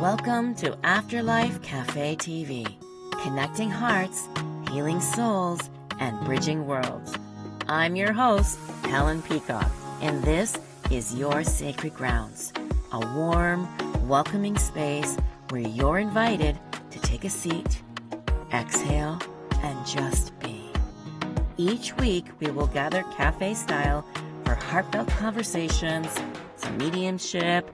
Welcome to Afterlife Café TV, connecting hearts, healing souls, and bridging worlds. I'm your host, Helen Peacock, and this is your sacred grounds, a warm, welcoming space where you're invited to take a seat, exhale, and just be. Each week, we will gather cafe style for heartfelt conversations, some mediumship,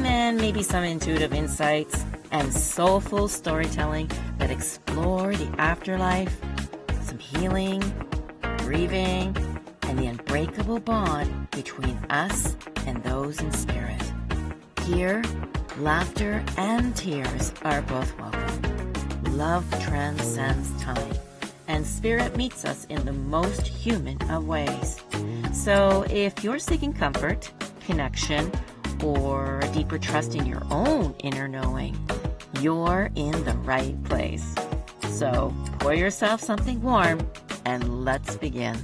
and maybe some intuitive insights and soulful storytelling that explore the afterlife, some healing, grieving, and the unbreakable bond between us and those in spirit. Here, laughter and tears are both welcome. Love transcends time, and spirit meets us in the most human of ways. So if you're seeking comfort, connection, or a deeper trust in your own inner knowing, you're in the right place. So pour yourself something warm and let's begin.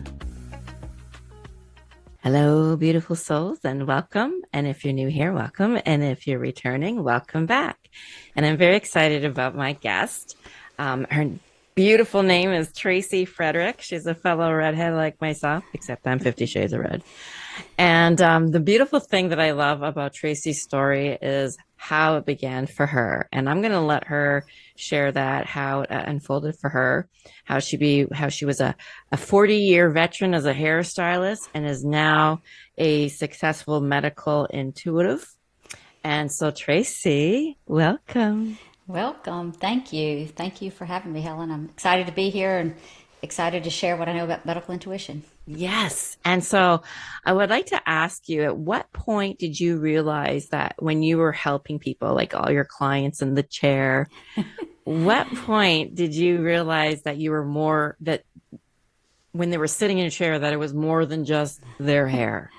Hello, beautiful souls, and welcome. And if you're new here, welcome. And if you're returning, welcome back. And I'm very excited about my guest. Her beautiful name is Tracy Frederick. She's a fellow redhead like myself, except I'm 50 Shades of Red. And the beautiful thing that I love about Tracy's story is how it began for her. And I'm going to let her share that, how it unfolded for her, how she was a 40-year veteran as a hairstylist and is now a successful medical intuitive. And so, Tracy, welcome. Welcome. Thank you. Thank you for having me, Helen. I'm excited to be here and excited to share what I know about medical intuition. Yes. And so I would like to ask you, at what point did you realize that when you were helping people, like all your clients in the chair, what point did you realize that you were more, that when they were sitting in a chair, that it was more than just their hair?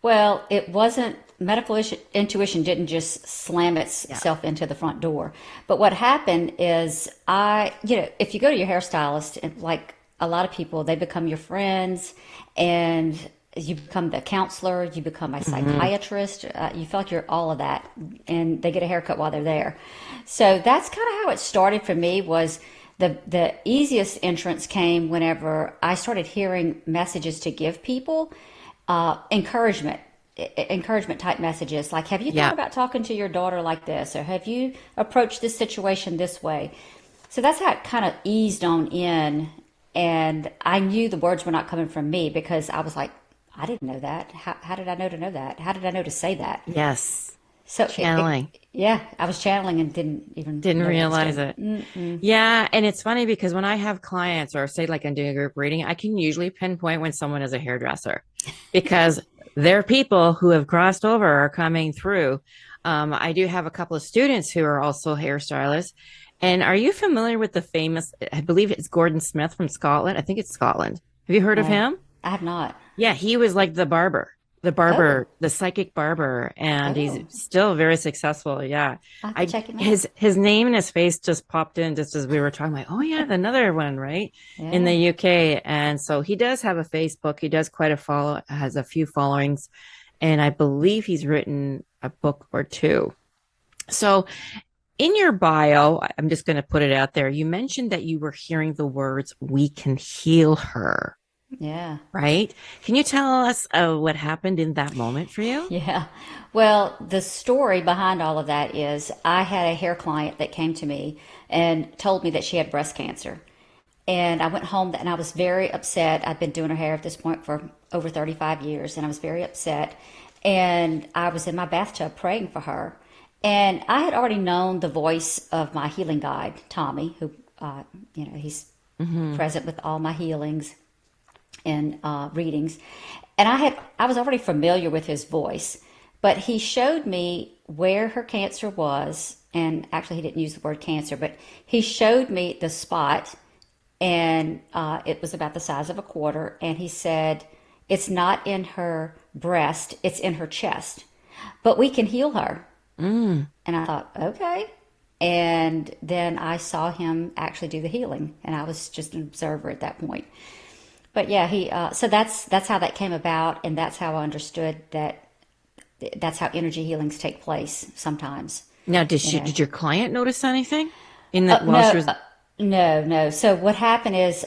Well, it wasn't, intuition didn't just slam itself into the front door. But what happened is if you go to your hairstylist, like a lot of people, they become your friends and you become the counselor, you become a psychiatrist, you feel like you're all of that, and they get a haircut while they're there. So that's kind of how it started for me. Was the easiest entrance came whenever I started hearing messages to give people encouragement type messages, like, have you thought about talking to your daughter like this, or have you approached this situation this way? So that's how it kind of eased on in. And I knew the words were not coming from me because I was like, I didn't know that. How did I know to know that? How did I know to say that? Yes. So channeling. I was channeling and didn't realize it. Yeah. And it's funny because when I have clients, or say like I'm doing a group reading, I can usually pinpoint when someone is a hairdresser because they're people who have crossed over or coming through. I do have a couple of students who are also hairstylists. And are you familiar with the famous, I believe it's Gordon Smith from Scotland? I think it's Scotland. Have you heard of him? I have not. Yeah, he was like the psychic barber, and he's still very successful. Yeah. I'll have to check him out. His name and his face just popped in just as we were talking, like, oh yeah, another one, right? Yeah. In the UK. And so he does have a Facebook. He does has a few followings, and I believe he's written a book or two. So in your bio, I'm just going to put it out there. You mentioned that you were hearing the words, "We can heal her." Yeah. Right? Can you tell us what happened in that moment for you? Yeah. Well, the story behind all of that is I had a hair client that came to me and told me that she had breast cancer. And I went home and I was very upset. I'd been doing her hair at this point for over 35 years, and I was very upset. And I was in my bathtub praying for her. And I had already known the voice of my healing guide, Tommy, who, he's present with all my healings and readings. And I was already familiar with his voice, but he showed me where her cancer was. And actually, he didn't use the word cancer, but he showed me the spot, and it was about the size of a quarter. And he said, it's not in her breast, it's in her chest, but we can heal her. And I thought, okay. And then I saw him actually do the healing, and I was just an observer at that point. But yeah, so that's how that came about, and that's how I understood that that's how energy healings take place sometimes. Now, you know. did your client notice anything in that while No, she was? no, no. So what happened is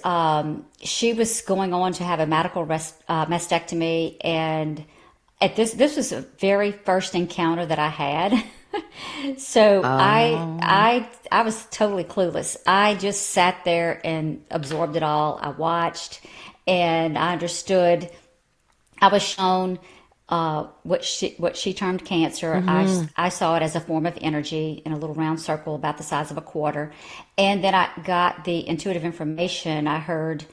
she was going on to have a mastectomy, and at this was the very first encounter that I had. So Oh, I was totally clueless. I just sat there and absorbed it all. I watched, and I understood. I was shown what she termed cancer. mm-hmm. I saw it as a form of energy in a little round circle about the size of a quarter, and then I got the intuitive information. I heard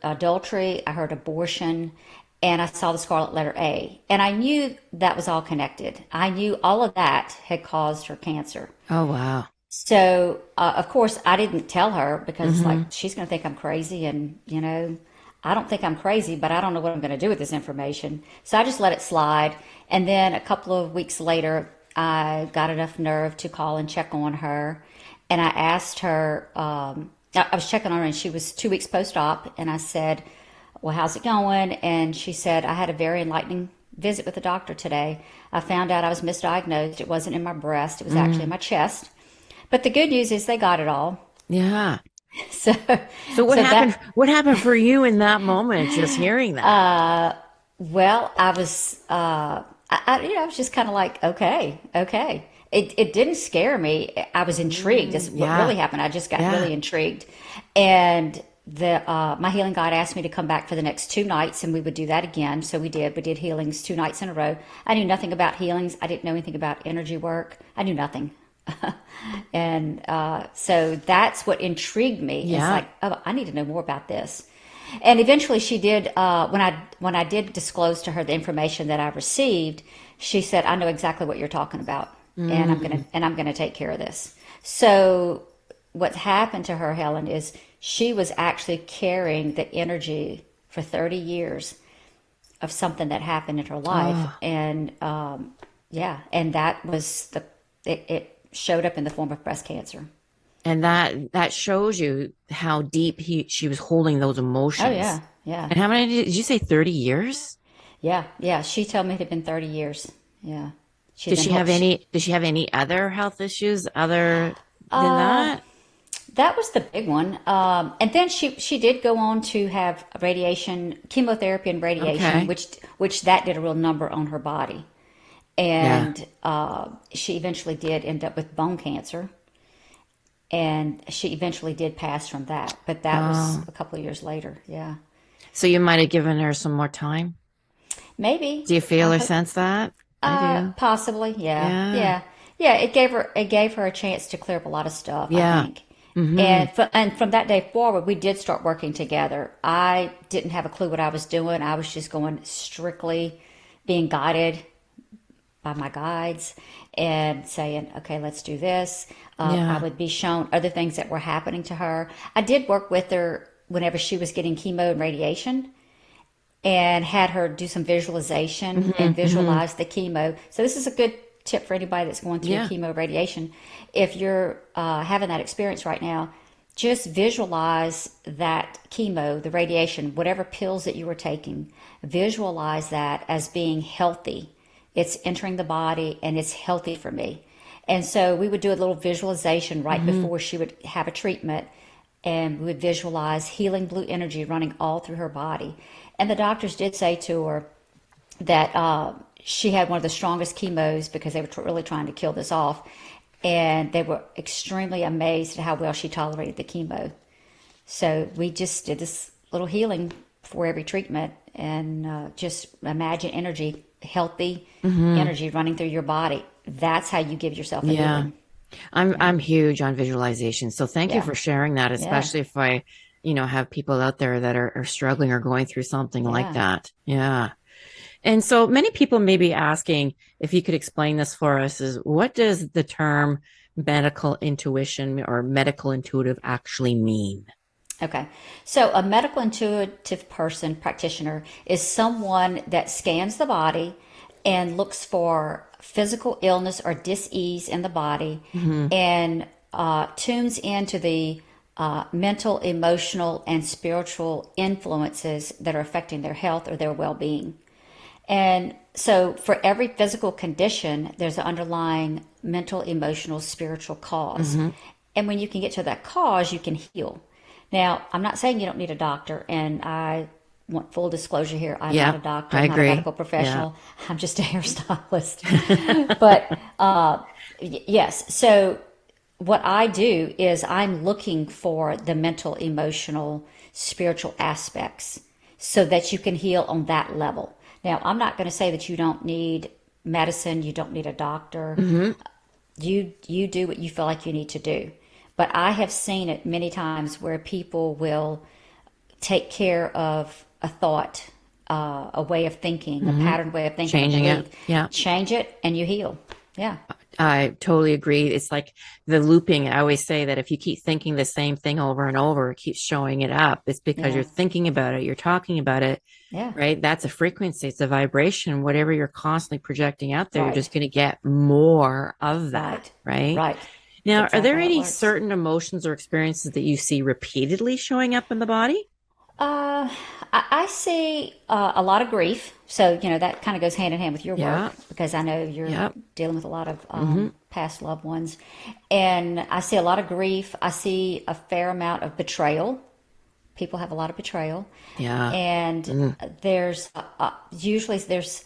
adultery, I heard abortion, and I saw the scarlet letter A, and I knew that was all connected. I knew all of that had caused her cancer. Oh, wow. So, of course, I didn't tell her because, like, Mm-hmm. she's going to think I'm crazy. And, I don't think I'm crazy, but I don't know what I'm going to do with this information. So I just let it slide. And then a couple of weeks later, I got enough nerve to call and check on her. And I asked her, I was checking on her, and she was 2 weeks post op. And I said, well, how's it going? And she said, I had a very enlightening visit with the doctor today. I found out I was misdiagnosed. It wasn't in my breast, it was actually in Mm, my chest. But the good news is they got it all. yeah. So, So what so happened? that, What happened for you in that moment? Just hearing that. well, I was, I was just kind of like, okay, okay. It didn't scare me. I was intrigued. That's what Yeah. really happened. I just got Yeah. really intrigued. And my healing guide asked me to come back for the next 2 nights, and we would do that again. So we did. We did healings 2 nights in a row. I knew nothing about healings. I didn't know anything about energy work. I knew nothing. And so that's what intrigued me. It's Yeah. like, oh, I need to know more about this. And eventually, she did. When I did disclose to her the information that I received, she said, "I know exactly what you're talking about, and Mm. I'm gonna take care of this." So, what happened to her, Helen, is she was actually carrying the energy for 30 years of something that happened in her life, Oh, and yeah, and that was it showed up in the form of breast cancer. and that shows you how deep she was holding those Oh emotions. yeah, yeah, And how many did you say? 30 years? yeah, yeah. She told me it had been 30 years. Yeah, she'd been Did she have any other health issues other than that? that was the big one. And then she did go on to have radiation, chemotherapy, and radiation, Okay. which that did a real number on her body. Yeah. And she eventually did end up with bone cancer, and she eventually did pass from that. But that was Oh, a couple of years later. Yeah, so you might have given her some more time. maybe. Do you I feel or hope. sense that? I do. Possibly. Yeah, Yeah. yeah, yeah. It gave her a chance to clear up a lot of stuff, I Yeah. think. Mm-hmm. And from that day forward, we did start working together. I didn't have a clue what I was doing. I was just going strictly being guided by my guides and saying, okay, let's do this. I Yeah. would be shown other things that were happening to her. I did work with her whenever she was getting chemo and radiation, and had her do some visualization Mm-hmm. and Mm-hmm. visualize the chemo. So this is a good tip for anybody that's going through Yeah. chemo radiation. If you're having that experience right now, just visualize that chemo, the radiation, whatever pills that you were taking, visualize that as being healthy. It's entering the body and it's healthy for me. And so we would do a little visualization right Mm-hmm. before she would have a treatment, and we would visualize healing blue energy running all through her body. And the doctors did say to her that she had one of the strongest chemos because they were really trying to kill this off. And they were extremely amazed at how well she tolerated the chemo. So we just did this little healing for every treatment, and just imagine energy, healthy Mm-hmm. energy running through your body. That's how you give yourself a Yeah. healing. Yeah, I'm huge on visualization. So thank you yeah, for sharing that, yeah, especially if I, have people out there that are struggling or going through something like yeah. that. Yeah. And so many people may be asking if you could explain this for us is what does the term medical intuition or medical intuitive actually mean? Okay. So a medical intuitive person, practitioner, is someone that scans the body and looks for physical illness or dis-ease in the body, Hmm. and tunes into the mental, emotional, and spiritual influences that are affecting their health or their well-being. And so for every physical condition, there's an underlying mental, emotional, spiritual cause. And when you can get to that cause, you can heal. Now, I'm not saying you don't need a doctor, and I want full disclosure here. I'm not a doctor, I I'm not a agree. medical professional. I'm just a hairstylist. But yes, so what I do is I'm looking for the mental, emotional, spiritual aspects so that you can heal on that level. Now, I'm not going to say that you don't need medicine, you don't need a doctor. You do what you feel like you need to do. But I have seen it many times where people will take care of a thought, a way of thinking, a patterned way of thinking, a Changing belief. it. Yeah. Change it and you heal. Yeah. I totally agree. It's like the looping. I always say that if you keep thinking the same thing over and over, it keeps showing it up. It's because Yeah. you're thinking about it, you're talking about it, Yeah. right? That's a frequency, it's a vibration. Whatever you're constantly projecting out there, you're Right. just going to get more of that, Right. right? Right. That's Now, are there exactly how it any works. certain emotions or experiences that you see repeatedly showing up in the body? Uh, I see a lot of grief. So, that kind of goes hand in hand with your Yeah. work because I know you're Yep. dealing with a lot of Hmm. past loved ones. And I see a lot of grief. I see a fair amount of betrayal. People have a lot of betrayal. Yeah. And Mm. there's usually there's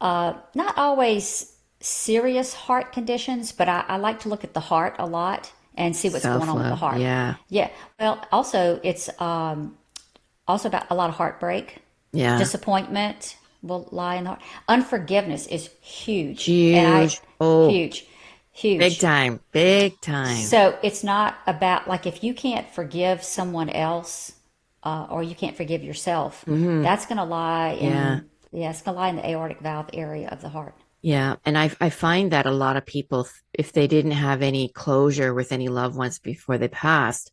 not always serious heart conditions, but I like to look at the heart a lot and see what's going on with the Self-love. heart. Yeah. Yeah. Well, also it's also about a lot of heartbreak, Yeah. disappointment will lie in the heart. Unforgiveness is huge, and Huge. Oh, huge, big huge. time. Big time. So it's not about like if you can't forgive someone else, or you can't forgive yourself, Hmm. that's going to lie Yeah. in it's going to lie in the aortic valve area of the heart. Yeah. And I find that a lot of people, if they didn't have any closure with any loved ones before they passed,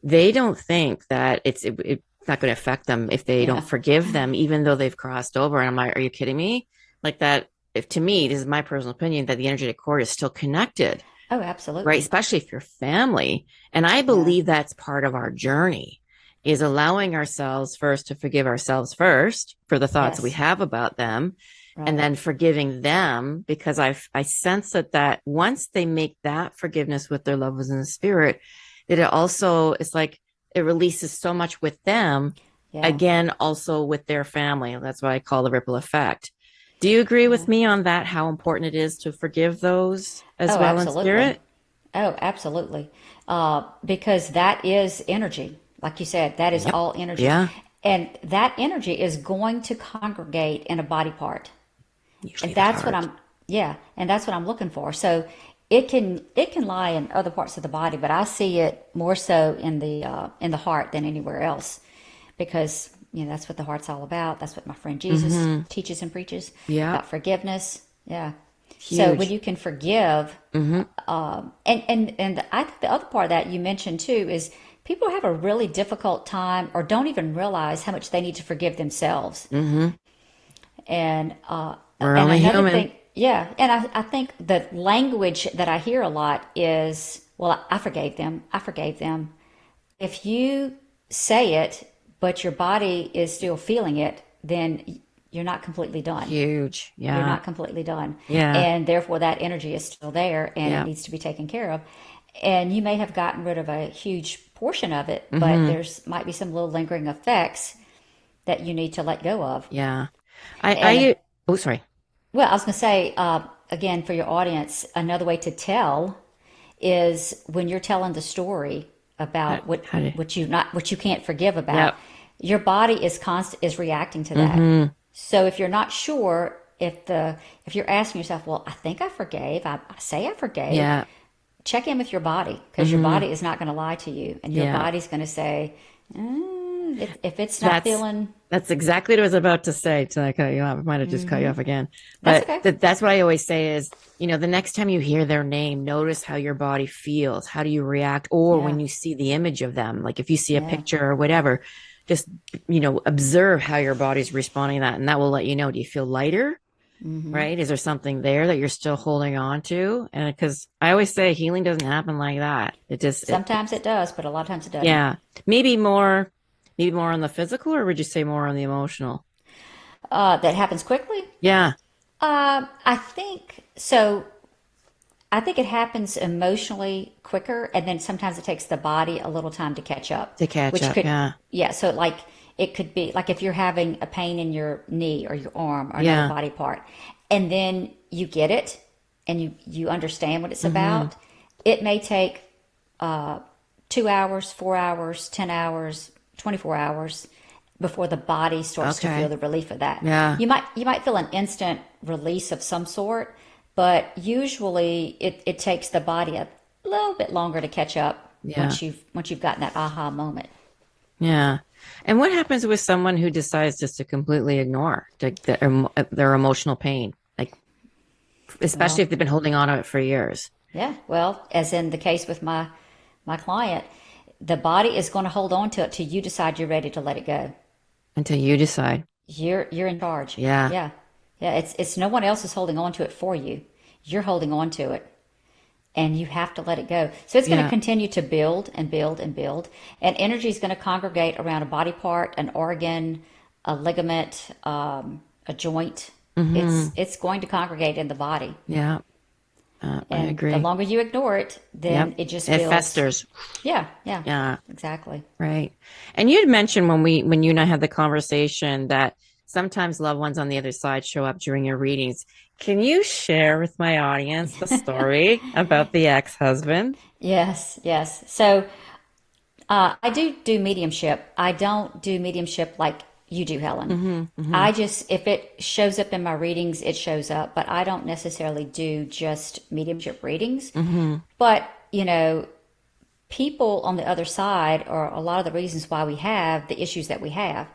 they don't think that it's not going to affect them if they don't Yeah. forgive them, even though they've crossed over. And I'm like, are you kidding me? Like that, if to me, this is my personal opinion, that the energetic cord is still connected, Oh, right? absolutely. Especially if you're family. And I Yeah. believe that's part of our journey is allowing ourselves first to forgive ourselves first for the thoughts we Yes. have about them and Right. then forgiving them because I sense that once they make that forgiveness with their loved ones in the spirit, that it also it's like it releases so much with them Yeah. again also with their family. That's what I call the ripple effect. Do you agree Yeah. with me on that, how important it is to forgive those as Oh, well in absolutely. spirit? Oh, absolutely. Because that is energy. Like you said, that is Yep. all energy. Yeah. And that energy is going to congregate in a body part. And Usually the that's what heart. I'm looking for. So it can lie in other parts of the body, but I see it more so in the heart than anywhere else. Because, that's what the heart's all about. That's what my friend Jesus Mm-hmm. teaches and preaches Yeah. about forgiveness. Yeah. So when Huge. you can forgive, Mm-hmm. and I think the other part of that you mentioned too is people have a really difficult time or don't even realize how much they need to forgive themselves. Mm-hmm. And We're and only another human. thing, yeah, and I think the language that I hear a lot is, well, I forgave them. I forgave them. If you say it, but your body is still feeling it, then you're not completely done. Huge. You're Yeah. not completely done. Yeah. And therefore, that energy is still there and it Yeah. needs to be taken care of. And you may have gotten rid of a huge portion of it, but Mm-hmm. there's might be some little lingering effects that you need to let go of. Yeah. And Oh, sorry. well, I was going to say, again, for your audience, another way to tell is when you're telling the story How, about what how to, what you can't forgive about, yep. your body is reacting to that. Mm-hmm. So if you're not sure if you're asking yourself, well, I think I forgave, I say I forgave, Yeah. check in with your body because your Mm-hmm. body is not going to lie to you, and your Yeah. body's going to say, if it's not That's feeling, that's exactly what I was about to say. To I cut you off. I might have just cut you off again. that's But okay. that's what I always say is, the next time you hear their name, notice how your body feels. How do you react? Or Yeah, when you see the image of them, like if you see a yeah, picture or whatever, just, observe how your body's responding to that. And that will let you know, do you feel lighter? Right? Is there something there that you're still holding on to? And because I always say healing doesn't happen like that. sometimes it does, but a lot of times it doesn't. Yeah, maybe more on the physical, or would you say more on the emotional? That happens quickly. Yeah, I think so. I think it happens emotionally quicker, and then sometimes it takes the body a little time to catch up, to catch which up. could, Yeah, yeah. So like it could be like if you're having a pain in your knee or your arm or another yeah. body part, and then you get it and you understand what it's Mm-hmm. about. It may take 2 hours, 4 hours, 10 hours, 24 hours before the body starts to feel Okay. the relief of that. Yeah. You might feel an instant release of some sort, but usually it takes the body a little bit longer to catch up Yeah. once you've gotten that aha moment. Yeah. And what happens with someone who decides just to completely ignore their emotional pain? Like, especially Well, if they've been holding on to it for years yeah, well, as in the case with my client, the body is going to hold on to it till you decide you're ready to let it go. until you decide. You're in charge. Yeah. Yeah. Yeah, it's no one else is holding on to it for you. You're holding on to it and you have to let it go. So it's going to Yeah. continue to build and build and build, and energy is going to congregate around a body part, an organ, a ligament, a joint. Mm-hmm. It's going to congregate in the body, Yeah. I and the agree. longer you ignore it, Yep. then it just It builds. festers. Yeah, yeah, Yeah. exactly. Right. And you had mentioned when you and I had the conversation that sometimes loved ones on the other side show up during your readings. Can you share with my audience the story about the ex-husband? Yes, yes. So I do mediumship. I don't do mediumship like you do, Helen. Mm-hmm. Mm-hmm. I just, if it shows up in my readings, it shows up, but I don't necessarily do just mediumship readings. Mm-hmm. But, people on the other side are a lot of the reasons why we have the issues that we have.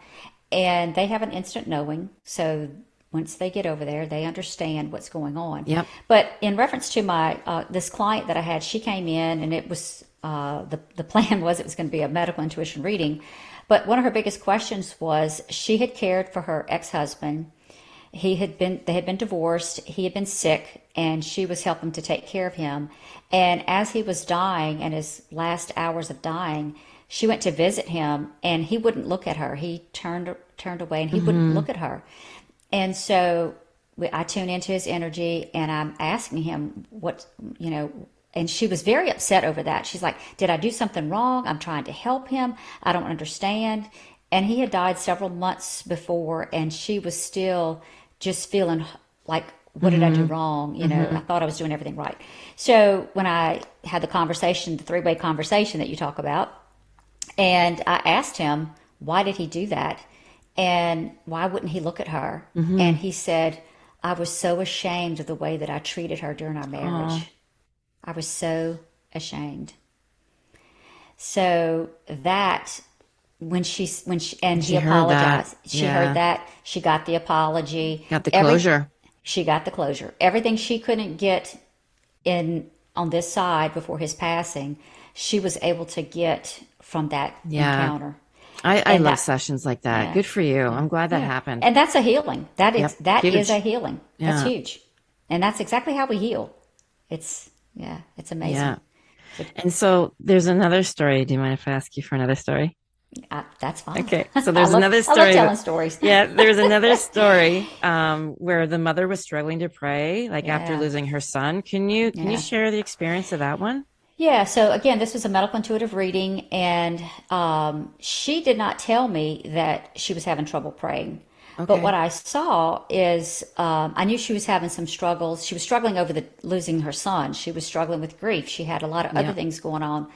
And they have an instant knowing. So once they get over there, they understand what's going on. Yep. But in reference to my this client that I had, she came in and it was the plan was it was going to be a medical intuition reading. But one of her biggest questions was she had cared for her ex-husband. They had been divorced, he had been sick, and she was helping to take care of him. And as he was dying and his last hours of dying, she went to visit him and he wouldn't look at her. He turned away and he wouldn't Mm-hmm. look at her. And so I tune into his energy and I'm asking him and she was very upset over that. She's like, "Did I do something wrong? I'm trying to help him. I don't understand." And he had died several months before, and she was still just feeling like, "What did I do Mm-hmm. wrong? I Mm-hmm. thought I was doing everything right." So when I had the conversation, the three-way conversation that you talk about, and I asked him, why did he do that? And why wouldn't he look at her? Mm-hmm. And he said, "I was so ashamed of the way that I treated her during our Oh, marriage. I was so ashamed." So that when she and and he she heard that. apologized. She heard Yeah. that. She got the apology. Got the Every closure. She got the closure. Everything she couldn't get in on this side before his passing, she was able to get from that Yeah. encounter. I And love that sessions like that. yeah, Good for you. yeah, I'm glad that yeah. happened. And that's a healing. Yep. That is a Huge. healing. That's Yeah. huge. And that's exactly how we heal. It's Yeah. amazing. So And so there's another story. Do you mind if I ask you for another story? that's fine. Okay. So there's another I love story. telling stories. Yeah, there's another story where the mother was struggling to pray, like after Yeah. losing her son. Can you Yeah. share the experience of that one? Yeah, so again, this was a medical intuitive reading, and she did not tell me that she was having trouble praying. But what Okay. I saw is I knew she was having some struggles. She was struggling over the losing her son. She was struggling with grief. She had a lot of other Yeah. things going on,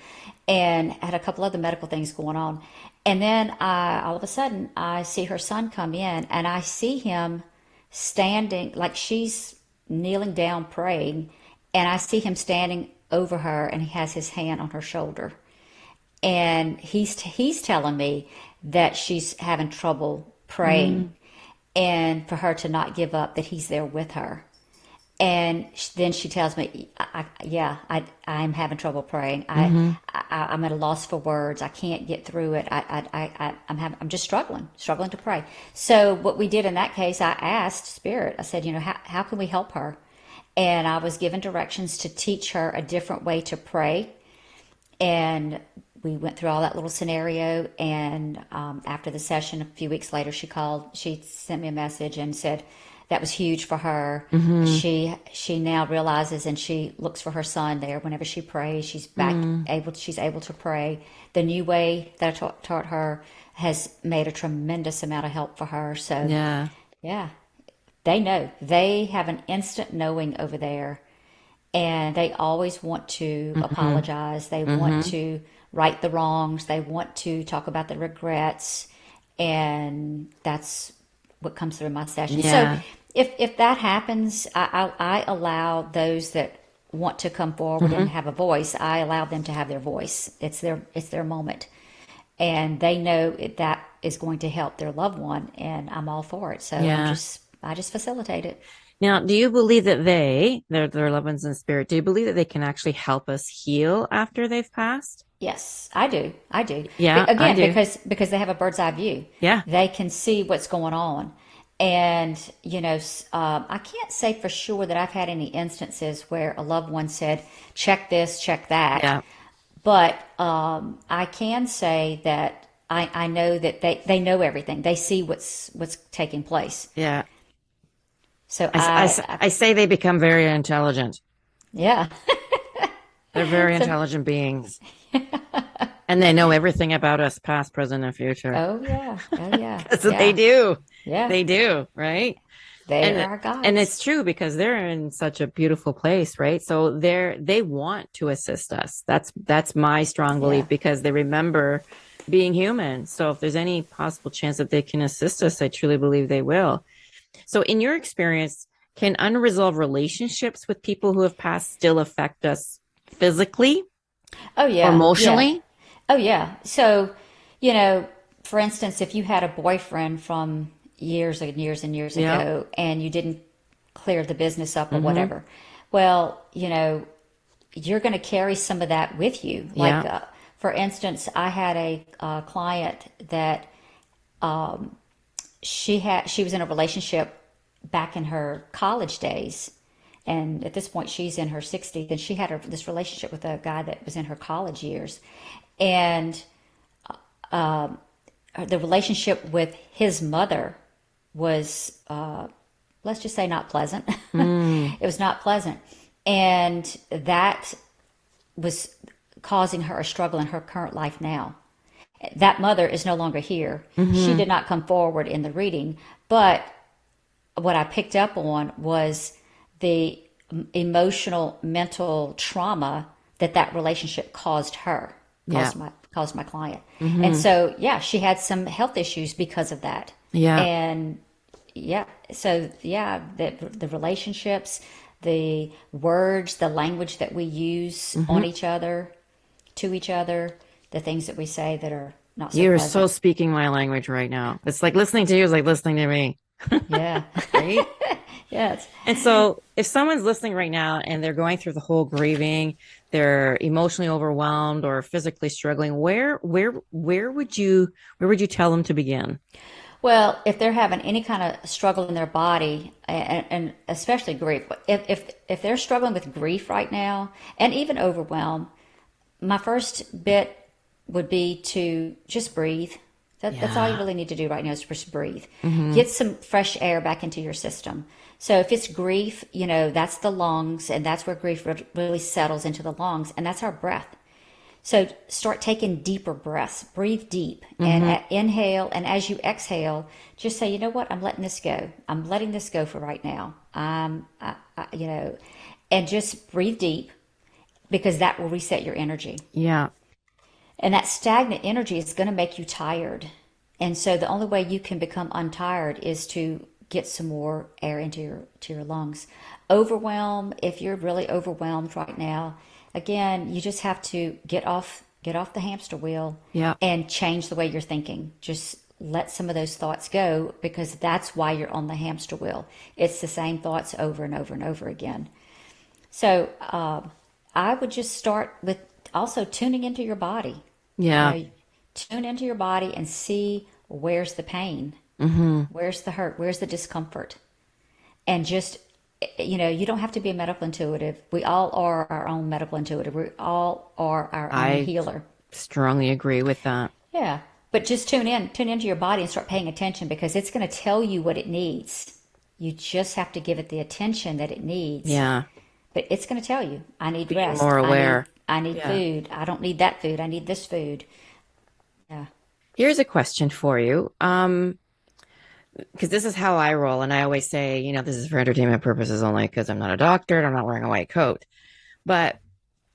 and had a couple other medical things going on. And then all of a sudden, I see her son come in, and I see him standing like she's kneeling down praying, and I see him standing over her, and he has his hand on her shoulder, and he's telling me that she's having trouble praying, Mm, and for her to not give up, that he's there with her. And then she tells me, "Yeah, I'm having trouble praying. hmm I'm at a loss for words. I can't get through it. I'm just struggling to pray." So what we did in that case, I asked Spirit. I said, how can we help her? And I was given directions to teach her a different way to pray. And we went through all that little scenario, and after the session, a few weeks later, she called. She sent me a message and said that was huge for her. Mm-hmm. She now realizes, and she looks for her son there whenever she prays. She's back able. She's able to pray. The new way that I taught her has made a tremendous amount of help for her. So Yeah. yeah, they know. They have an instant knowing over there, and they always want to Mm-hmm. apologize. They want Mm-hmm. to right the wrongs. They want to talk about the regrets, and that's what comes through my session. So Yeah. if that happens, I allow those that want to come forward Mm-hmm. and have a voice. I allow them to have their voice. It's their moment, and they know that is going to help their loved one, and I'm all for it. So Yeah. I just facilitate it. Now, do you believe that their loved ones in spirit, do you believe that they can actually help us heal after they've passed? Yes, I do. I do. Yeah, I Again, do. because they have a bird's eye view. Yeah. They can see what's going on. And, I can't say for sure that I've had any instances where a loved one said, check this, check that. Yeah. But I can say that I know that they know everything. They see what's taking place. Yeah. So I say they become very intelligent. yeah. They're very So, intelligent beings. And they know everything about us, past, present, and future. oh yeah. Oh yeah. That's what they Yeah. do. Yeah. They do, right? They are And our and guides. it's true because they're in such a beautiful place, right? So they want to assist us. That's my strong Yeah. belief because they remember being human. So if there's any possible chance that they can assist us, I truly believe they will. So in your experience, can unresolved relationships with people who have passed still affect us physically Oh or yeah. Yeah. emotionally? Oh, yeah. So, you know, for instance, if you had a boyfriend from years and years and years Yeah. ago and you didn't clear the business up or Mm-hmm. whatever, well, you're going to carry some of that with you. Like, Yeah. for instance, I had a client that she was in a relationship back in her college days. And at this point, she's in her 60s, and she had this relationship with a guy that was in her college years. And the relationship with his mother was, let's just say, not pleasant. Mm. It was not pleasant. And that was causing her a struggle in her current life now. That mother is no longer here. She Mm-hmm. did not come forward in the reading, but what I picked up on was the emotional, mental trauma that relationship caused her, Yeah. caused my client. And Mm-hmm. so, yeah, she had some health issues because of that. Yeah. And yeah, so yeah, the relationships, the words, the language that we use on Mm-hmm. each other, to each other, the things that we say that are not so You're so pleasant. speaking my language right now. It's like listening to you is like listening to me, Yeah. right? Yes. And so if someone's listening right now and they're going through the whole grieving, they're emotionally overwhelmed or physically struggling, where would you tell them to begin? Well, if they're having any kind of struggle in their body, and especially grief, if they're struggling with grief right now, and even overwhelm, my first bit would be to just breathe. That's all you Yeah. really need to do right now is just breathe. Mm-hmm. Get some fresh air back into your system. So if it's grief, that's the lungs, and that's where grief really settles into the lungs, and that's our breath. So start taking deeper breaths. Breathe deep and Mm-hmm. inhale. And as you exhale, just say, you know what? I'm letting this go. I'm letting this go for right now. And just breathe deep because that will reset your energy. Yeah. And that stagnant energy is going to make you tired. And so the only way you can become untired is to get some more air into your lungs. Overwhelm, if you're really overwhelmed right now, again, you just have to get off the hamster wheel Yeah. and change the way you're thinking. Just let some of those thoughts go because that's why you're on the hamster wheel. It's the same thoughts over and over and over again. So I would just start with also tuning into your body. You Yeah. know, tune into your body and see where's the pain, Mm-hmm. where's the hurt, where's the discomfort. And just, you don't have to be a medical intuitive. We all are our own medical intuitive. We all are our own I healer. strongly agree with that. Yeah. But just tune into your body and start paying attention because it's going to tell you what it needs. You just have to give it the attention that it needs. Yeah. But it's going to tell you, I need Being rest. more aware. I need Yeah. food. I don't need that food. I need this food. Yeah. Here's a question for you. Because this is how I roll, and I always say, this is for entertainment purposes only because I'm not a doctor and I'm not wearing a white coat. But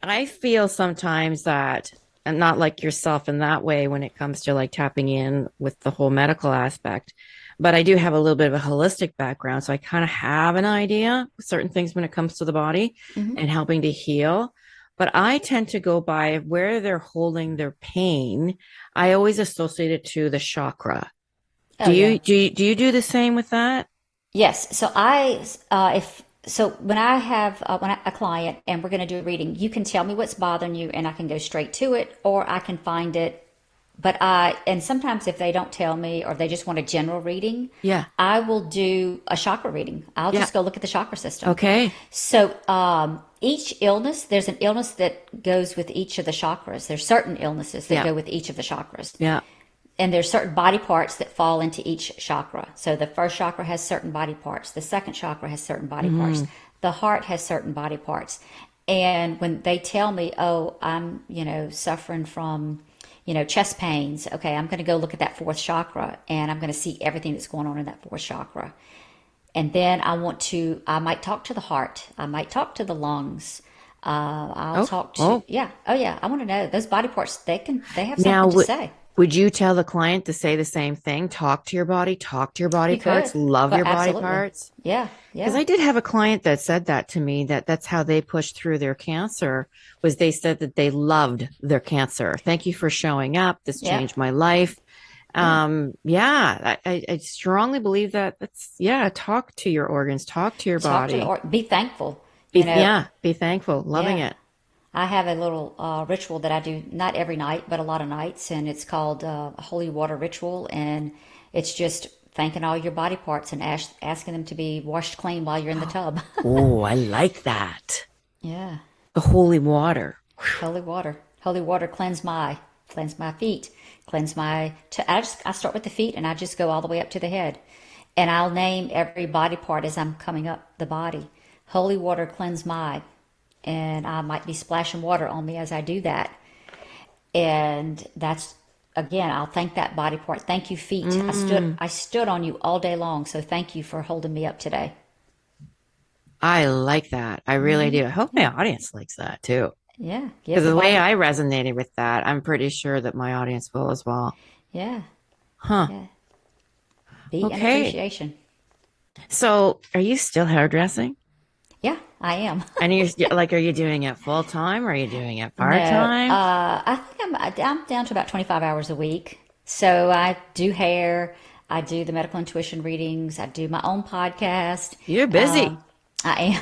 I feel sometimes that I'm not like yourself in that way when it comes to like tapping in with the whole medical aspect. But I do have a little bit of a holistic background. So I kind of have an idea of certain things when it comes to the body and helping to heal. But I tend to go by where they're holding their pain. I always associate it to the chakra. Oh, yeah. Do you do the same with that? Yes. So when I have a client and we're going to do a reading, you can tell me what's bothering you and I can go straight to it, or I can find it. And sometimes if they don't tell me or they just want a general reading, Yeah. I will do a chakra reading. I'll just go look at the chakra system. Okay. So each illness, there's an illness that goes with each of the chakras. There's certain illnesses that go with each of the chakras. Yeah. And there's certain body parts that fall into each chakra. So the first chakra has certain body parts. The second chakra has certain body parts. The heart has certain body parts. And when they tell me, oh, I'm, suffering from, chest pains. Okay, I'm going to go look at that fourth chakra and I'm going to see everything that's going on in that fourth chakra. And then I might talk to the heart. I might talk to the lungs. I'll talk to, I want to know those body parts. They have something to say. Would you tell the client to say the same thing? Talk to your body parts, love your body parts. Yeah. Because I did have a client that said that to me, that's how they pushed through their cancer, was they said that they loved their cancer. Thank you for showing up. This changed my life. I strongly believe that talk to your organs, talk to your body. Be thankful. Be thankful. Loving it. I have a little ritual that I do, not every night, but a lot of nights, and it's called a holy water ritual, and it's just thanking all your body parts and asking them to be washed clean while you're in the tub. Oh, I like that. Yeah. The holy water. Holy water. Holy water cleanse my feet, I start with the feet and I just go all the way up to the head. And I'll name every body part as I'm coming up the body. Holy water cleanse my, and I might be splashing water on me as I do that. And that's, again, I'll thank that body part. Thank you, feet. I stood on you all day long, so thank you for holding me up today. I like that. I really do. I hope my audience likes that too. Yeah. Because the way I resonated with that, I'm pretty sure that my audience will as well. Yeah. Huh. Yeah. Be an appreciation. So are you still hairdressing? Yeah, I am. And are you doing it full time or are you doing it part time? No, I think I'm down to about 25 hours a week. So I do hair, I do the medical intuition readings, I do my own podcast. You're busy. I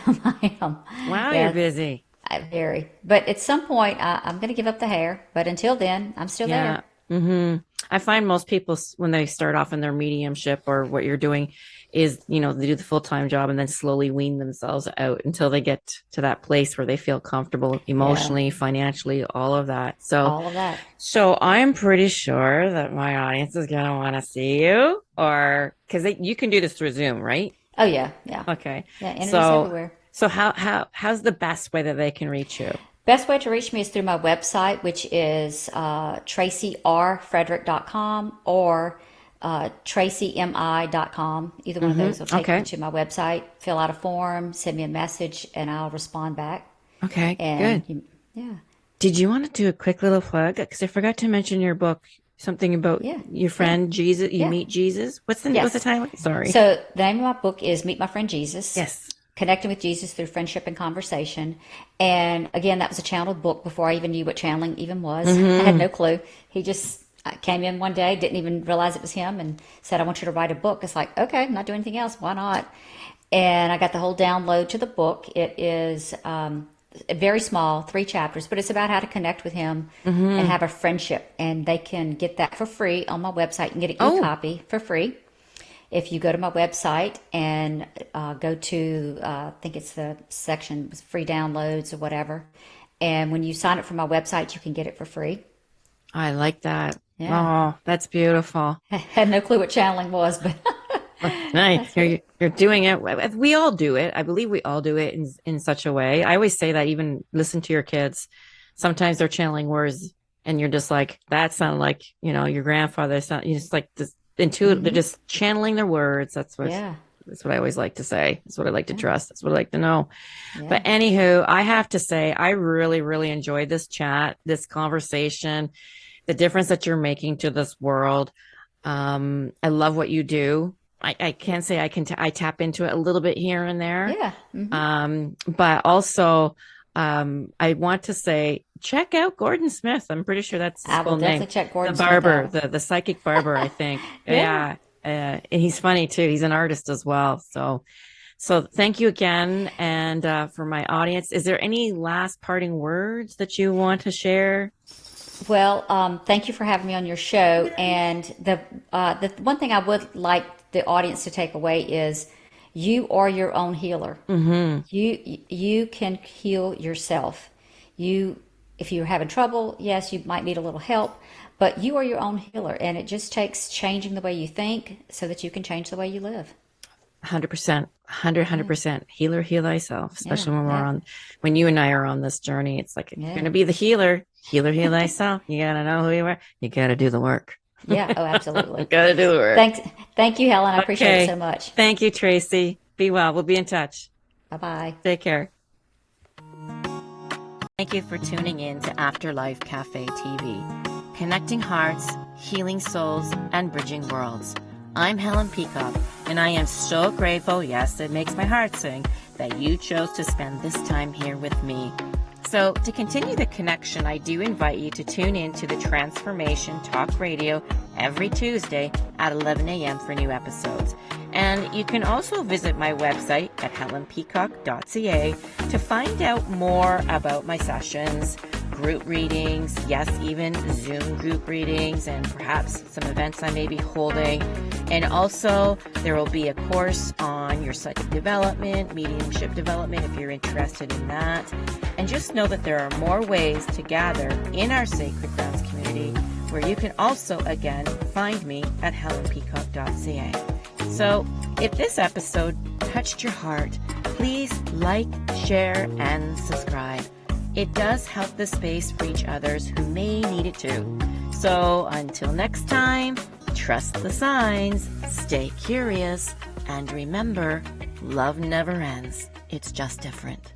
am. Wow, you're busy. Very. But at some point, I'm going to give up the hair. But until then, I'm still there. Mm-hmm. I find most people, when they start off in their mediumship or what you're doing, is, they do the full-time job and then slowly wean themselves out until they get to that place where they feel comfortable emotionally, financially, all of that. So I'm pretty sure that my audience is going to want to see you, or because you can do this through Zoom, right? Oh, yeah. Okay. Yeah, internet's everywhere. So how's the best way that they can reach you? Best way to reach me is through my website, which is tracyrfrederick.com or tracymi.com. Either one of those will take you to my website. Fill out a form, send me a message, and I'll respond back. Okay, good. Yeah. Did you want to do a quick little plug? Because I forgot to mention your book, something about your friend Jesus. You meet Jesus. What's the title? Sorry. So the name of my book is Meet My Friend Jesus. Yes. Connecting with Jesus through friendship and conversation. And again, that was a channeled book before I even knew what channeling even was. I had no clue. He just came in one day, didn't even realize it was him, and said, I want you to write a book. It's like, okay, I'm not doing anything else. Why not? And I got the whole download to the book. It is very small, 3 chapters, but it's about how to connect with him and have a friendship. And they can get that for free on my website and get an e-copy for free. If you go to my website and go to, I think it's the section free downloads or whatever. And when you sign up for my website, you can get it for free. I like that. Yeah. Oh, that's beautiful. Had no clue what channeling was, but Nice. that's what You're doing it. We all do it. I believe we all do it in such a way. I always say that, even listen to your kids. Sometimes they're channeling words and you're just like, that sounded like, your grandfather sound, you just like this intuitive, they're hmm just channeling their words. Yeah. That's what I always like to say. That's what I like to Yeah. trust. That's what I like to know. Yeah. But anywho, I have to say, I really, really enjoyed this chat, this conversation, the difference that you're making to this world. I love what you do. I can't say I tap into it a little bit here and there. Yeah. But also, I want to say, check out Gordon Smith. I'm pretty sure that's his I will full name. definitely check The Gordon Smith barber, out. the psychic barber, I think. Yeah. Yeah. And he's funny too. He's an artist as well. So thank you again. And for my audience, is there any last parting words that you want to share? Well, thank you for having me on your show. And the one thing I would like the audience to take away is you are your own healer. Mm-hmm. You can heal yourself. If you're having trouble, yes, you might need a little help, but you are your own healer, and it just takes changing the way you think so that you can change the way you live. 100%, Yeah, 100%. Healer, heal thyself. yeah, Especially yeah, when you and I are on this journey, it's like, if you're going yeah, to be the healer, heal thyself. You got to know who you are. You got to do the work. yeah. Oh, absolutely. Got to do the work. Thank you, Helen. I appreciate it so Okay. much. Thank you, Tracy. Be well. We'll be in touch. Bye bye. Take care. Thank you for tuning in to Afterlife Café TV, connecting hearts, healing souls, and bridging worlds. I'm Helen Peacock, and I am so grateful, yes, it makes my heart sing, that you chose to spend this time here with me. So, to continue the connection, I do invite you to tune in to the Transformation Talk Radio every Tuesday at 11 a.m. for new episodes. And you can also visit my website at helenpeacock.ca to find out more about my sessions, group readings, yes, even Zoom group readings, and perhaps some events I may be holding. And also, there will be a course on your psychic development, mediumship development, if you're interested in that. And just know that there are more ways to gather in our Sacred Grounds community, where you can also, again, find me at helenpeacock.ca. So, if this episode touched your heart, please like, share, and subscribe. It does help the space reach others who may need it too. So, until next time, trust the signs, stay curious, and remember, love never ends. It's just different.